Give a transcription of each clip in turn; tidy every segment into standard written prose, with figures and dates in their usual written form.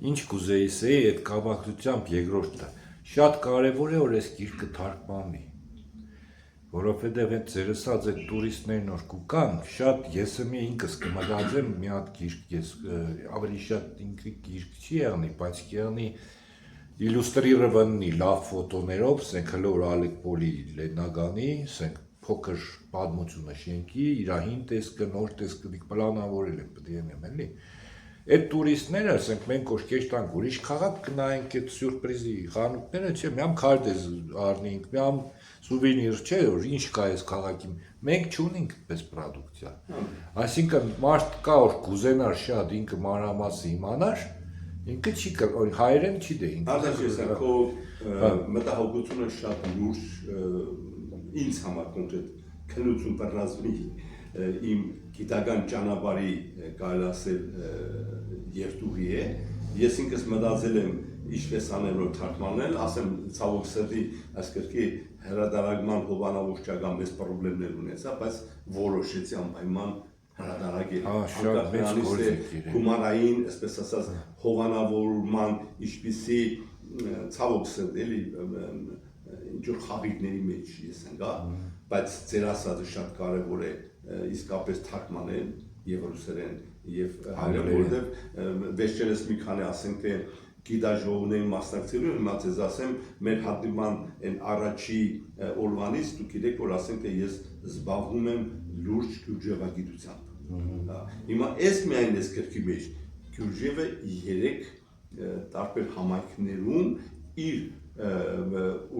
ինչ կուզեի սեի այդ կապակցությամբ երկրորդը շատ կարևոր է որ այս գիրքը թարգմանվի որովհետև այդ ծերսած այդ տուրիստներն որ կան շատ ես մի ինքս կմտածեմ մի հատ գիրք ես ավելի շատ ինքը գիրք չի եղնի բայց կեղնի իլյուստրիրованный լավ ֆոտոներով սենք հլո որ Ալեք Պոլի լեննագանի սենք փոքր պատմությունը շենքի իր հին տեսքը նոր տեսքը պլանավորել եմ պետք է եմ էլի այդ տուրիստները ասենք մենք որ կեշտանք ուրիշ քաղաք գնայինք այդ սյուրպրիզի խանութները չէ միամ քարտեզ առնենք միամ սուվենիր չէ որ ինչ կա այս քաղաքի մենք չունենք այդպես պրոդուկցիա այսինքն մարդ կա որ կուզենար շատ ինքը մանրամասը իմանար ինքը չի հայերեն չի դե ինքը Արտաշեսան քո մտահոգությունը շատ լուրջ ինձ համար կոնկրետ քննություն բռնածնի իմ գիտական ճանապարհի կարելի ասել երթուղի է ես ինքս մտածել եմ ինչպես անել որ թարգմանել ասեմ ցավոք սրտի այս գրքի հրատարակման հովանավորչական մեծ խնդիրներ ունեցա բայց որոշեցի անպայման հրատարակել գումարային այսպես ասած հովանավորման ինչպիսի ցավոք սրտի էլի ինչ որ խաղիկների մեջ ես ընկա բայց ձեր ասածը շատ կարևոր է իսկապես թարգմանել եւ ռուսերեն եւ որովհետեւ վերջերս մի քանի ասենք թե գիտաժողովների մասնակցելու հիմա ձեզ ասեմ մեր հանդիպման այն առաջի օրվանից դուք գիտեք որ ասենք թե ես զբաղվում եմ լուրջ գյուրջևագիտությամբ հիմա այս միայն այս գրքի մեջ Գյուրջևը 3 տարբեր համայնքներում իր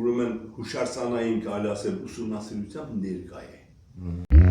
ուրեմն հուշարձանային կարելի ասել ուսումնասիրությամբ ներկա է